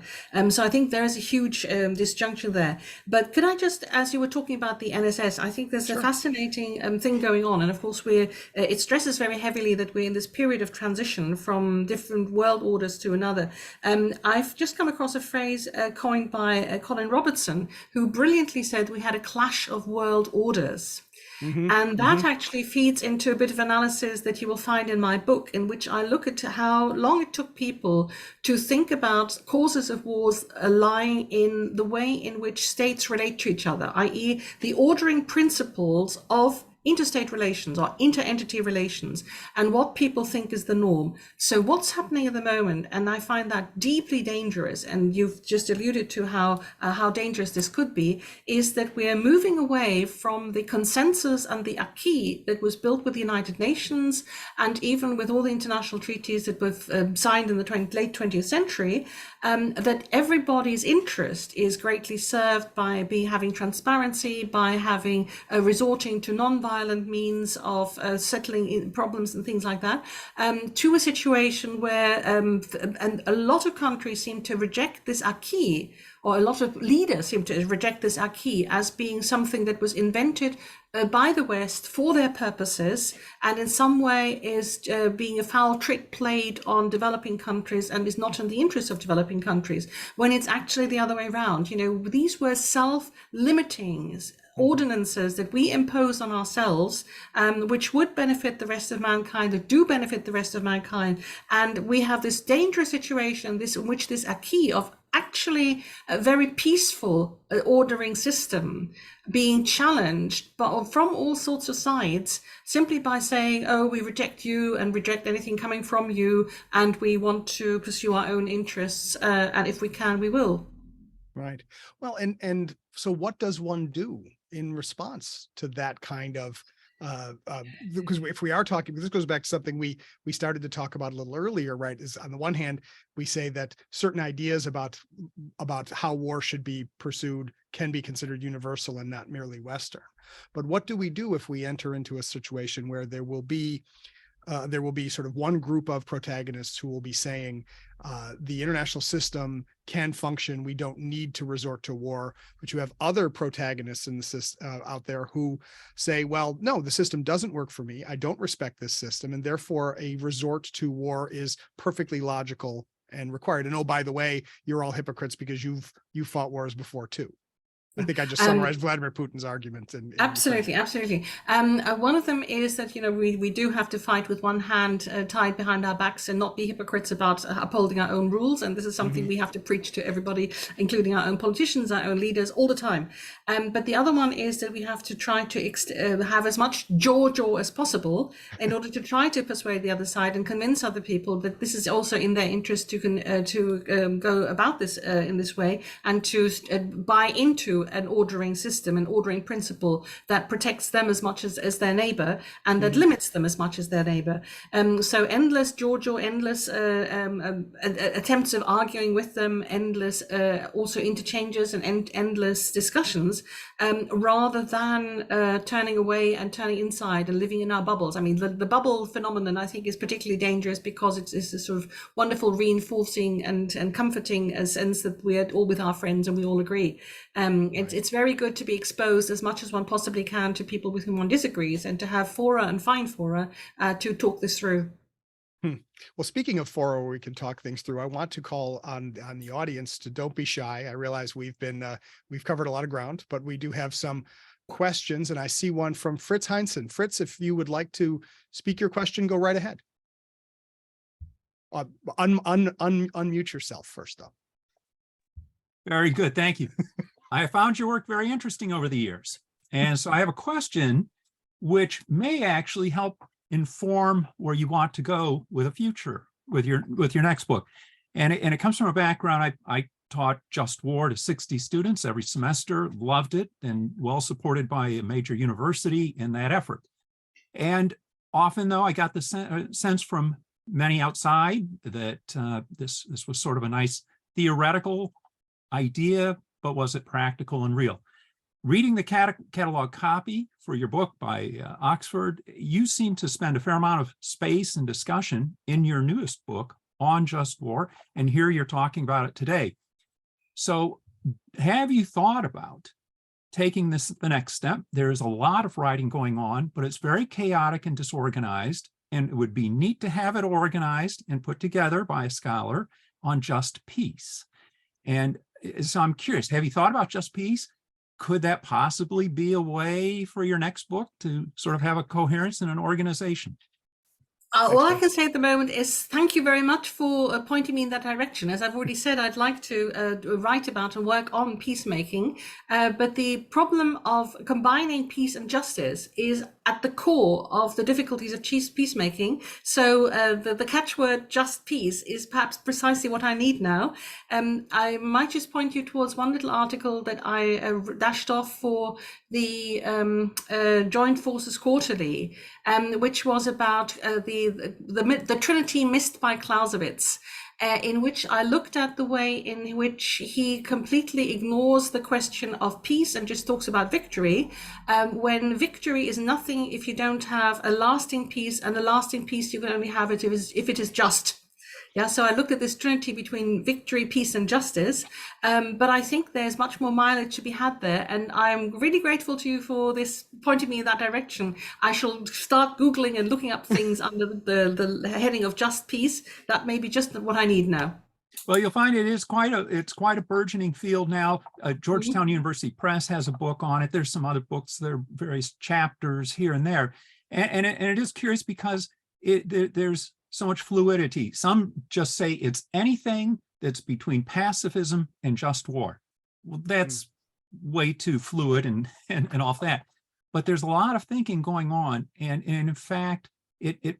So I think there is a huge disjunction there. But could I just, as you were talking about the NSS, I think there's a fascinating thing going on. And of course, it stresses very heavily that we're in this period of transition from different world orders to another. I've just come across a phrase coined by Colin Robertson, who brilliantly said we had a clash of world orders. And that actually feeds into a bit of analysis that you will find in my book, in which I look at how long it took people to think about causes of wars lying in the way in which states relate to each other, i.e. the ordering principles of interstate relations or inter-entity relations, and what people think is the norm. So what's happening at the moment, and I find that deeply dangerous, and you've just alluded to how dangerous this could be, is that we are moving away from the consensus and the acquis that was built with the United Nations, and even with all the international treaties that were signed in the late 20th century, that everybody's interest is greatly served by having transparency, by having resorting to non-violent means of settling problems and things like that, to a situation where and a lot of countries seem to reject this acquis, or a lot of leaders seem to reject this acquis as being something that was invented by the West for their purposes, and in some way is being a foul trick played on developing countries and is not in the interest of developing countries, when it's actually the other way around. You know, these were self-limiting ordinances that we impose on ourselves, which would benefit the rest of mankind, that do benefit the rest of mankind. And we have this dangerous situation in which this acquis of actually a very peaceful ordering system being challenged but from all sorts of sides, simply by saying, oh, we reject you and reject anything coming from you, and we want to pursue our own interests, and if we can, we will. Right. Well, and so what does one do in response to that kind of because if we are talking, this goes back to something we started to talk about a little earlier, right? Is on the one hand, we say that certain ideas about how war should be pursued can be considered universal and not merely Western. But what do we do if we enter into a situation where there will be sort of one group of protagonists who will be saying the international system can function, we don't need to resort to war, but you have other protagonists in the system out there who say, well, no, the system doesn't work for me, I don't respect this system, and therefore a resort to war is perfectly logical and required. And oh, by the way, you're all hypocrites because you fought wars before too. I think I just summarized Vladimir Putin's argument. Absolutely. One of them is that, you know, we do have to fight with one hand tied behind our backs and not be hypocrites about upholding our own rules. And this is something we have to preach to everybody, including our own politicians, our own leaders, all the time. But the other one is that we have to try to have as much jaw as possible in order to try to persuade the other side and convince other people that this is also in their interest to go about this in this way, and to buy into also an ordering system, an ordering principle that protects them as much as their neighbor, and that limits them as much as their neighbor. So endless Giorgio, endless attempts of arguing with them, endless also interchanges and endless discussions, rather than turning away and turning inside and living in our bubbles. I mean, the bubble phenomenon, I think, is particularly dangerous because it's a sort of wonderful reinforcing and comforting a sense that we're all with our friends and we all agree. It's very good to be exposed as much as one possibly can to people with whom one disagrees, and to have fora and find fora to talk this through. Well, speaking of fora where we can talk things through, I want to call on the audience to don't be shy. I realize we've covered a lot of ground, but we do have some questions, and I see one from Fritz Heinzen. Fritz, if you would like to speak your question, go right ahead. Unmute yourself first, though. Very good, thank you. I found your work very interesting over the years, and so I have a question which may actually help inform where you want to go with a future with your next book. And it comes from a background. I taught Just War to 60 students every semester, loved it, and well supported by a major university in that effort. And often, though, I got the sense from many outside that this was sort of a nice theoretical idea, but was it practical and real? Reading the catalog copy for your book by Oxford, you seem to spend a fair amount of space and discussion in your newest book on Just War, and here you're talking about it today. So have you thought about taking this the next step? There is a lot of writing going on, but it's very chaotic and disorganized, and it would be neat to have it organized and put together by a scholar on just peace. And so I'm curious, have you thought about just peace? Could that possibly be a way for your next book to sort of have a coherence and an organization? All I can say at the moment is thank you very much for pointing me in that direction. As I've already said, I'd like to write about and work on peacemaking, but the problem of combining peace and justice is at the core of the difficulties of peacemaking. So the catchword "just peace" is perhaps precisely what I need now. I might just point you towards one little article that I dashed off for the Joint Forces Quarterly, which was about the Trinity missed by Clausewitz, in which I looked at the way in which he completely ignores the question of peace and just talks about victory, when victory is nothing if you don't have a lasting peace, and a lasting peace you can only have it if it is just. Yeah, so I looked at this trinity between victory, peace, and justice, but I think there's much more mileage to be had there, and I'm really grateful to you for this pointing me in that direction. I shall start Googling and looking up things under the heading of just peace. That may be just what I need now. Well, you'll find it's quite a burgeoning field now. Georgetown University Press has a book on it. There's some other books. There are various chapters here and there, and it is curious because there's so much fluidity. Some just say it's anything that's between pacifism and just war. Well, that's way too fluid and off that. But there's a lot of thinking going on, and in fact, it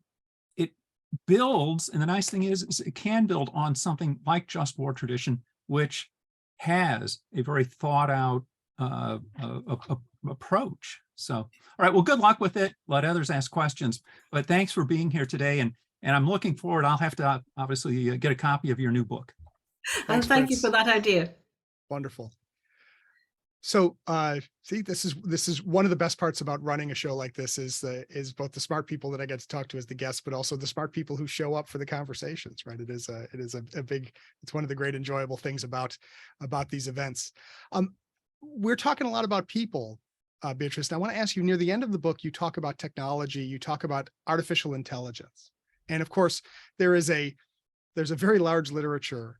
builds. And the nice thing is it can build on something like just war tradition, which has a very thought out approach. So, all right. Well, good luck with it. Let others ask questions. But thanks for being here today, and I'm looking forward. I'll have to obviously get a copy of your new book. And thank you for that idea. Wonderful. So see, this is one of the best parts about running a show like this is both the smart people that I get to talk to as the guests, but also the smart people who show up for the conversations, right? It's one of the great enjoyable things about these events. We're talking a lot about people, Beatrice. And I want to ask you, near the end of the book, you talk about technology, you talk about artificial intelligence. And of course, there's a very large literature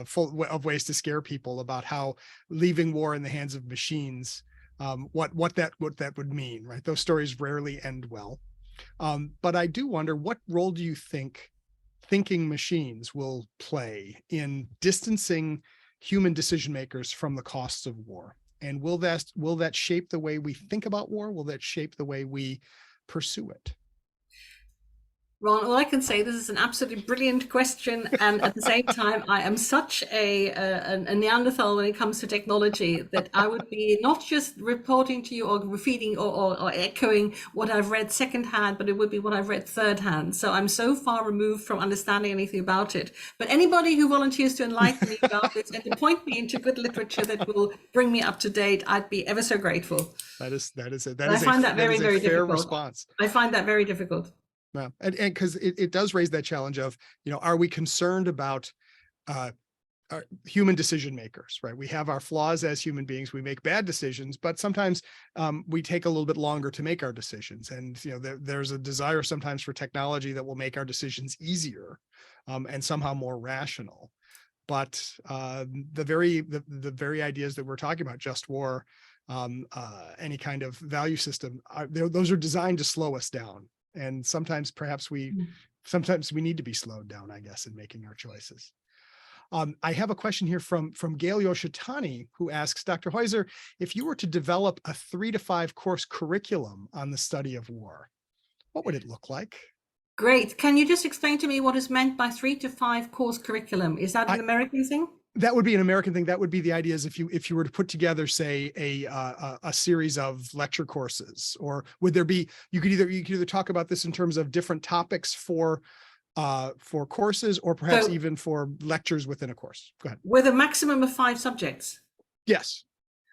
full of ways to scare people about how leaving war in the hands of machines, what that would mean, right? Those stories rarely end well. But I do wonder, what role do you think thinking machines will play in distancing human decision makers from the costs of war? And will that shape the way we think about war? Will that shape the way we pursue it? Ron, all I can say, this is an absolutely brilliant question, and at the same time, I am such a Neanderthal when it comes to technology that I would be not just reporting to you or repeating or echoing what I've read secondhand, but it would be what I've read third hand. So I'm so far removed from understanding anything about it. But anybody who volunteers to enlighten me about this and to point me into good literature that will bring me up to date, I'd be ever so grateful. That is a Very fair difficult. response. I find that very difficult. Yeah, and because it does raise that challenge of, are we concerned about our human decision makers, right? We have our flaws as human beings. We make bad decisions, but sometimes we take a little bit longer to make our decisions. And there's a desire sometimes for technology that will make our decisions easier and somehow more rational. But the very ideas that we're talking about, just war, any kind of value system, those are designed to slow us down. And sometimes perhaps we need to be slowed down, I guess, in making our choices. I have a question here from Gail Yoshitani, who asks, Dr. Heuser, if you were to develop a 3 to 5 course curriculum on the study of war, what would it look like? Great. Can you just explain to me what is meant by 3 to 5 course curriculum? Is that an American thing? That would be an American thing. That would be the idea, is if you were to put together, say, a series of lecture courses, or would there be, you could either talk about this in terms of different topics for courses, or perhaps even for lectures within a course. Go ahead. With a maximum of 5 subjects. Yes.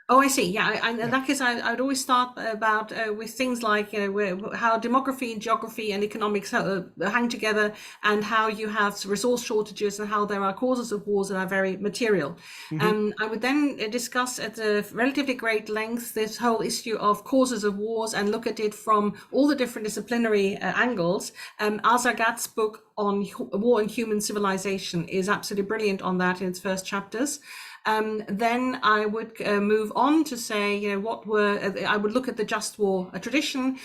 Oh, I see. Yeah, in that case, I'd always start about with things like how demography and geography and economics hang together, and how you have resource shortages and how there are causes of wars that are very material. I would then discuss at a relatively great length this whole issue of causes of wars and look at it from all the different disciplinary angles. Azargat's book on war and human civilization is absolutely brilliant on that in its first chapters. Then I would move on to say, I would look at the just war tradition,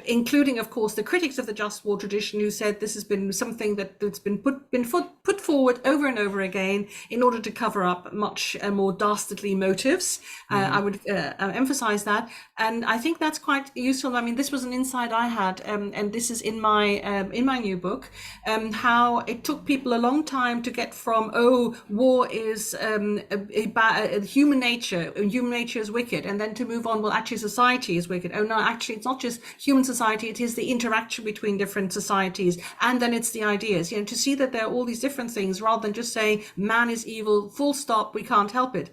including, of course, the critics of the just war tradition, who said this has been something that's been put forward over and over again in order to cover up much more dastardly motives. I would emphasize that, and I think that's quite useful. I mean, this was an insight I had, and this is in my new book, how it took people a long time to get from war is human nature is wicked, and then to move on, well, actually society is wicked. Oh no, actually it's not just human society, it is the interaction between different societies, and then it's the ideas, to see that there are all these different things, rather than just say man is evil, full stop, we can't help it.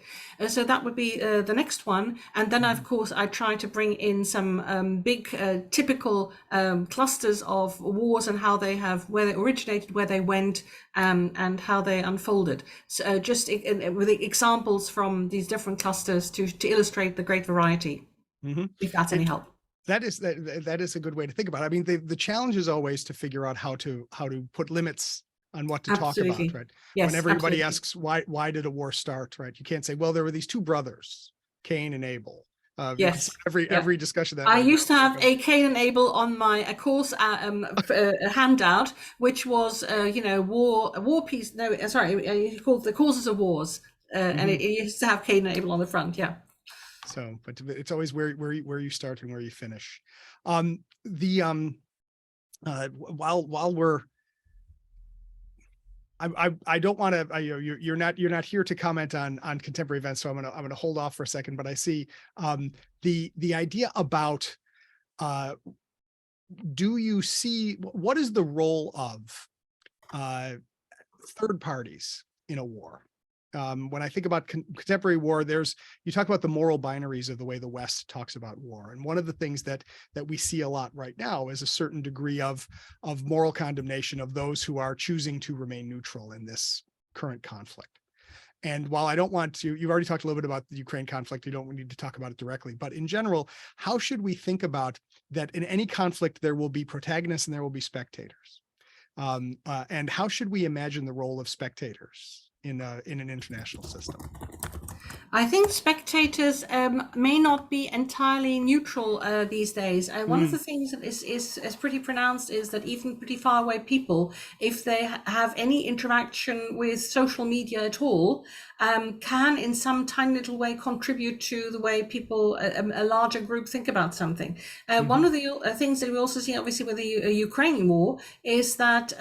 So that would be the next one. And then of course I try to bring in some big typical clusters of wars, and how where they originated, where they went, and how they unfolded. So just with examples from these different clusters to illustrate the great variety, if that's any help. That is a good way to think about it. I mean, the challenge is always to figure out how to put limits on what to talk about, right? Yes, when everybody asks why did a war start, right? You can't say, well, there were these 2 brothers, Cain and Abel. Yes. Every discussion that I used to have a Cain and Abel on my course handout, which was war peace. No, sorry, called the causes of wars, and it used to have Cain and Abel on the front. Yeah. So, but it's always where you start and where you finish. While we're, I don't want to, you're not here to comment on contemporary events, so I'm gonna hold off for a second. But I see the idea about do you see, what is the role of third parties in a war? When I think about contemporary war, you talk about the moral binaries of the way the West talks about war. And one of the things that we see a lot right now is a certain degree of moral condemnation of those who are choosing to remain neutral in this current conflict. And while I don't want to, you've already talked a little bit about the Ukraine conflict, you don't need to talk about it directly, but in general, how should we think about that in any conflict, there will be protagonists and there will be spectators? And how should we imagine the role of spectators in an international system? I think spectators may not be entirely neutral these days. One of the things that is pretty pronounced is that even pretty far away people, if they have any interaction with social media at all, can in some tiny little way contribute to the way people, a larger group, think about something. One of the things that we also see, obviously, with the Ukraine war is that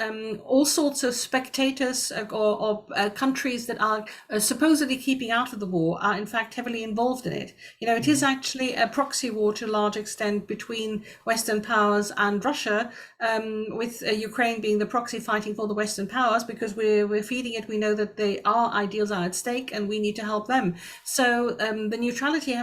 all sorts of spectators or countries that are supposedly keeping out of the war are in fact heavily involved in it. It is actually a proxy war to a large extent between Western powers and Russia, with Ukraine being the proxy fighting for the Western powers because we're feeding it. We know that our ideals are at stake and we need to help them. So the neutrality,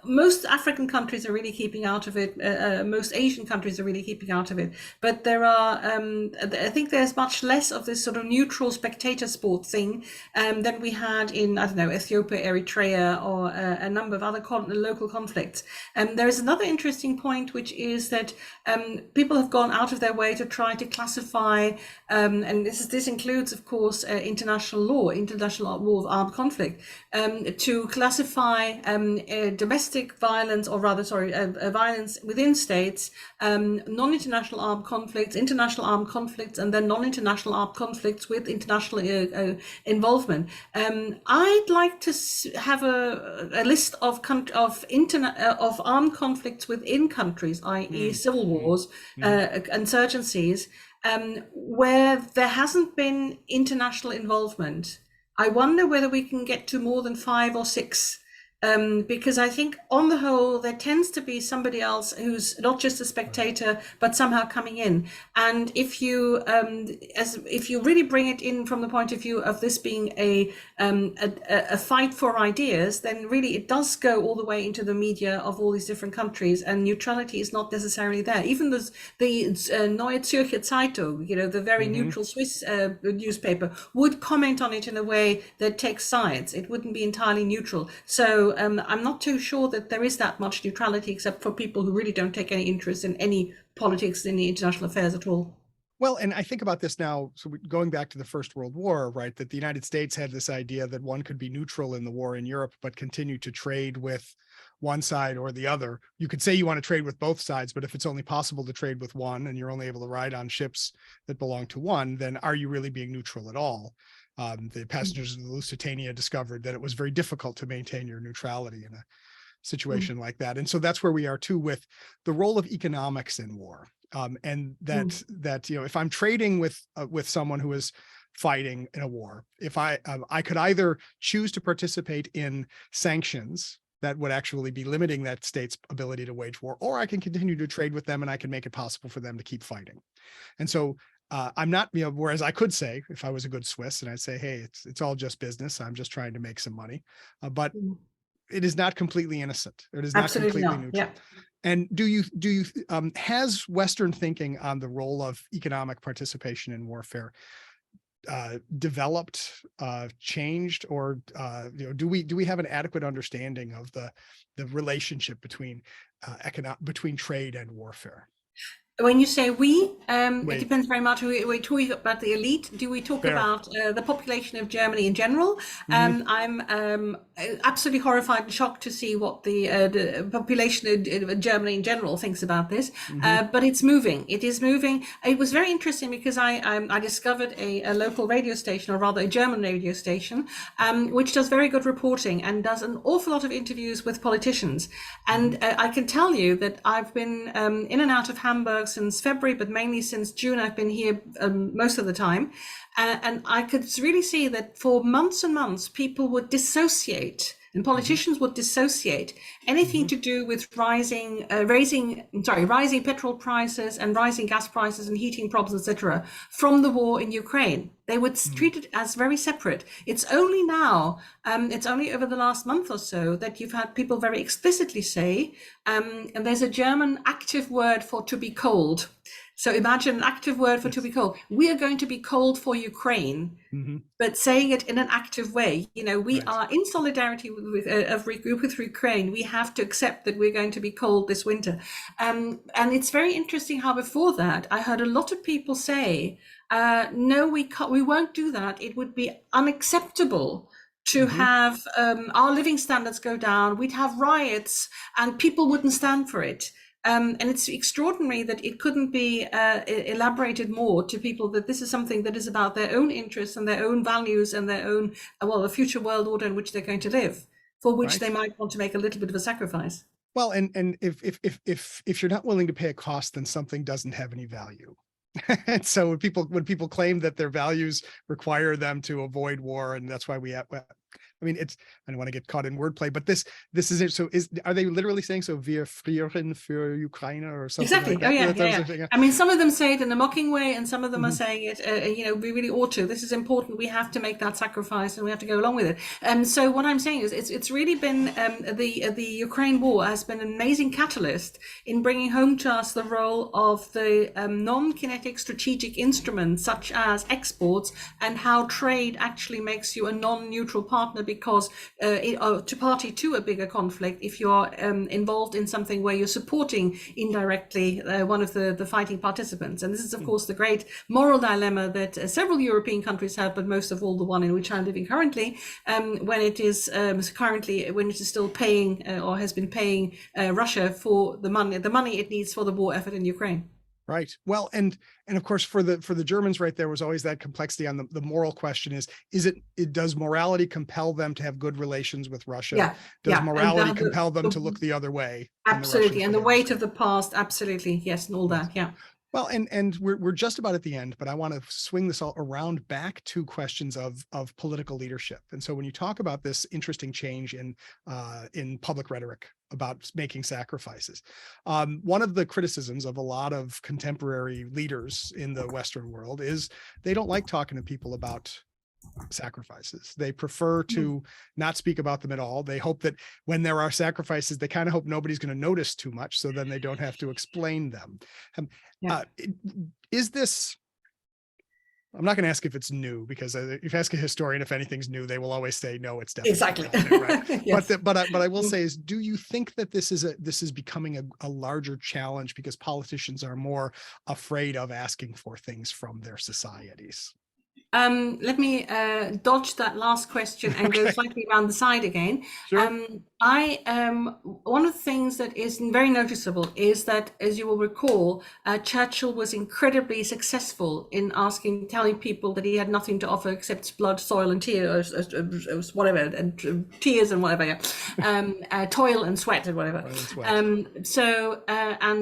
most African countries are really keeping out of it. Most Asian countries are really keeping out of it. But there are, I think there's much less of this sort of neutral spectator sport thing than we had in, I don't know, Ethiopia, Eritrea, or a number of other local conflicts. There is another interesting point, which is that people have gone out of their way to try to classify, and this includes, of course, international law of armed conflict, to classify domestic violence, or rather, violence within states, non-international armed conflicts, international armed conflicts, and then non-international armed conflicts with international involvement. I'd like to have a list of armed conflicts within countries, i.e. civil wars, insurgencies, where there hasn't been international involvement. I wonder whether we can get to more than 5 or 6. Because I think on the whole, there tends to be somebody else who's not just a spectator, but somehow coming in. And if you really bring it in from the point of view of this being a fight for ideas, then really it does go all the way into the media of all these different countries, and neutrality is not necessarily there. Even the Neue Zürcher Zeitung, the very neutral Swiss newspaper, would comment on it in a way that takes sides. It wouldn't be entirely neutral. So I'm not too sure that there is that much neutrality, except for people who really don't take any interest in any politics, in the international affairs at all. Well, and I think about this now, so going back to the First World War, right, that the United States had this idea that one could be neutral in the war in Europe, but continue to trade with one side or the other. You could say you want to trade with both sides, but if it's only possible to trade with one and you're only able to ride on ships that belong to one, then are you really being neutral at all? The passengers of the Lusitania discovered that it was very difficult to maintain your neutrality in a situation like that. And so that's where we are too with the role of economics in war. And that if I'm trading with someone who is fighting in a war, if I could either choose to participate in sanctions that would actually be limiting that state's ability to wage war, or I can continue to trade with them and I can make it possible for them to keep fighting. And so I'm not, whereas I could say, if I was a good Swiss, and I'd say, hey, it's all just business. I'm just trying to make some money. But it is not completely innocent. It is not completely neutral. Yeah. And has Western thinking on the role of economic participation in warfare developed, changed, or do we have an adequate understanding of the relationship between between trade and warfare? When you say it depends very much. We're talking about the elite. Do we talk about the population of Germany in general? I'm absolutely horrified and shocked to see what the population of Germany in general thinks about this. But it's moving. It is moving. It was very interesting because I discovered a local radio station, or rather a German radio station, which does very good reporting and does an awful lot of interviews with politicians. And I can tell you that I've been in and out of Hamburg since February, but mainly since June. I've been here most of the time. And I could really see that for months and months, people would dissociate, and politicians would dissociate anything to do with rising petrol prices and rising gas prices and heating problems, etc., from the war in Ukraine. They would treat it as very separate. It's only now, it's only over the last month or so that you've had people very explicitly say, and there's a German active word for to be cold. So imagine an active word for to be cold. We are going to be cold for Ukraine, but saying it in an active way. We are in solidarity with Ukraine. We have to accept that we're going to be cold this winter. And it's very interesting how before that, I heard a lot of people say, no, we won't do that. It would be unacceptable to have our living standards go down. We'd have riots and people wouldn't stand for it. And it's extraordinary that it couldn't be elaborated more to people that this is something that is about their own interests and their own values and their own, a future world order in which they're going to live, for which they might want to make a little bit of a sacrifice. Well, and if you're not willing to pay a cost, then something doesn't have any value. And so when people claim that their values require them to avoid war, and that's why I mean, I don't want to get caught in wordplay, but this is it. So are they literally saying, so wir frieren für Ukraine or something? Exactly. Like that? Yeah. I mean, some of them say it in a mocking way, and some of them are saying it, we really ought to. This is important. We have to make that sacrifice, and we have to go along with it. So what I'm saying is, it's really been the Ukraine war has been an amazing catalyst in bringing home to us the role of the non-kinetic strategic instruments, such as exports, and how trade actually makes you a non-neutral partner, because to party to a bigger conflict if you're involved in something where you're supporting indirectly one of the fighting participants. And this is, of course, the great moral dilemma that several European countries have, but most of all the one in which I'm living currently, when it is still paying or has been paying Russia for the money it needs for the war effort in Ukraine. Right. Well, and of course, for the Germans, right, there was always that complexity on the moral question does morality compel them to have good relations with Russia? Yeah. Does morality compel them to look the other way? Absolutely. And the weight of the past. Absolutely. Yes. And all that. Yeah. Well, and we're just about at the end, but I want to swing this all around back to questions of political leadership. And so when you talk about this interesting change in public rhetoric about making sacrifices, one of the criticisms of a lot of contemporary leaders in the Western world is they don't like talking to people about sacrifices. They prefer to not speak about them at all. They hope that when there are sacrifices, they kind of hope nobody's going to notice too much, so then they don't have to explain them. Is this, I'm not going to ask if it's new, because if you ask a historian if anything's new, they will always say, no, it's definitely exactly not new, right? Yes. But I will say is, do you think that this is becoming a larger challenge because politicians are more afraid of asking for things from their societies? Let me dodge that last question and go slightly around the side again. Sure. One of the things that is very noticeable is that, as you will recall, Churchill was incredibly successful in telling people that he had nothing to offer except blood, soil, and tears, whatever, and tears and whatever, toil and sweat and whatever. And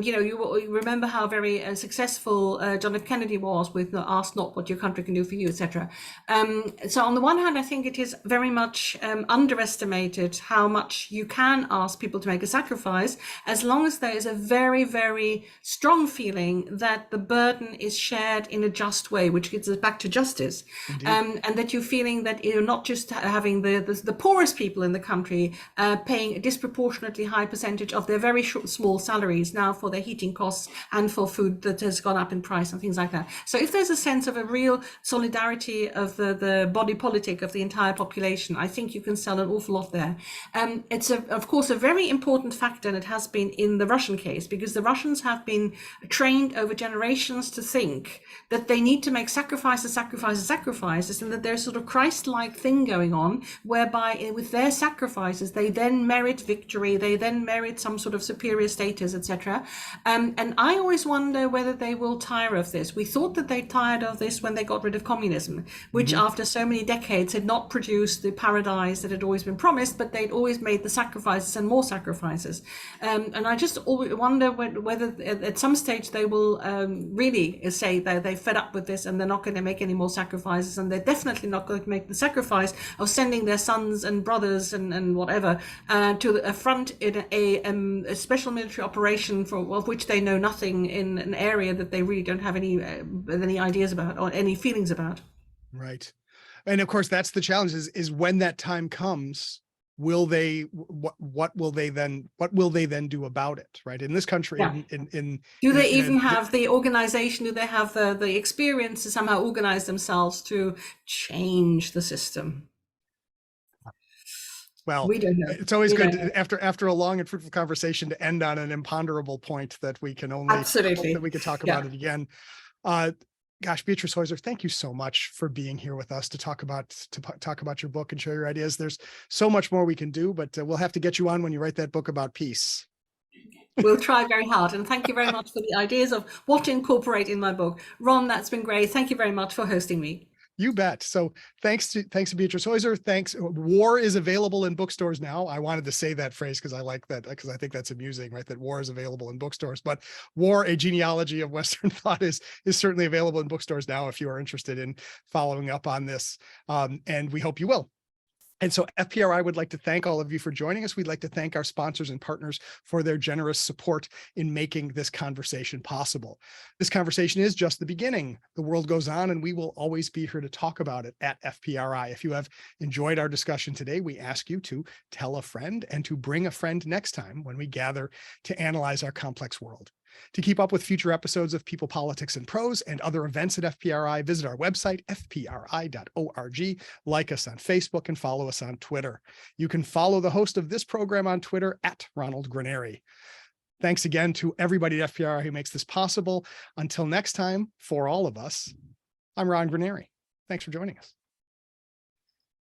you remember how very successful John F. Kennedy was with "Ask not what your country can do for you," etc. So on the one hand, I think it is very much underestimated how much you can ask people to make a sacrifice, as long as there is a very, very strong feeling that the burden is shared in a just way, which gets us back to justice. And that you're feeling that you're not just having the poorest people in the country paying a disproportionately high percentage of their very small salaries now for their heating costs and for food that has gone up in price and things like that. So if there's a sense of a real solidarity of the body politic of the entire population, I think you can sell an awful lot there. It's of course a very important factor, and it has been in the Russian case, because the Russians have been trained over generations to think that they need to make sacrifices, and that there's sort of Christ-like thing going on, whereby with their sacrifices they then merit victory, they then merit some sort of superior status, etc. And I always wonder whether they will tire of this. We thought that they tired of this when they got rid of communism, which after so many decades had not produced the paradise that had always been promised, but they'd always made the sacrifices and more sacrifices. And I just always wonder whether at some stage they will really say that they're fed up with this and they're not going to make any more sacrifices, and they're definitely not going to make the sacrifice of sending their sons and brothers and whatever to the front in a special military operation of which they know nothing, in an area that they really don't have any ideas about or any feelings about. Right. And of course, that's the challenge is when that time comes, what will they then do about it? Right. In this country, do they even have the organization? Do they have the experience to somehow organize themselves to change the system? Well, we don't know. It's always good after a long and fruitful conversation to end on an imponderable point that we can only hope that we could talk about it again. Gosh, Beatrice Heuser, thank you so much for being here with us to talk about your book and share your ideas. There's so much more we can do, but we'll have to get you on when you write that book about peace. We'll try very hard. And thank you very much for the ideas of what to incorporate in my book. Ron, that's been great. Thank you very much for hosting me. You bet. So thanks to Beatrice Heuser. Thanks. War is available in bookstores now. I wanted to say that phrase because I like that, because I think that's amusing, right? That war is available in bookstores. But War, a genealogy of Western thought is certainly available in bookstores now if you are interested in following up on this. And we hope you will. And so FPRI would like to thank all of you for joining us. We'd like to thank our sponsors and partners for their generous support in making this conversation possible. This conversation is just the beginning. The world goes on, and we will always be here to talk about it at FPRI. If you have enjoyed our discussion today, we ask you to tell a friend and to bring a friend next time when we gather to analyze our complex world. To keep up with future episodes of People, Politics, and Prose and other events at FPRI, visit our website, fpri.org, like us on Facebook, and follow us on Twitter. You can follow the host of this program on Twitter at Ronald Granieri. Thanks again to everybody at FPRI who makes this possible. Until next time, for all of us, I'm Ron Granieri. Thanks for joining us.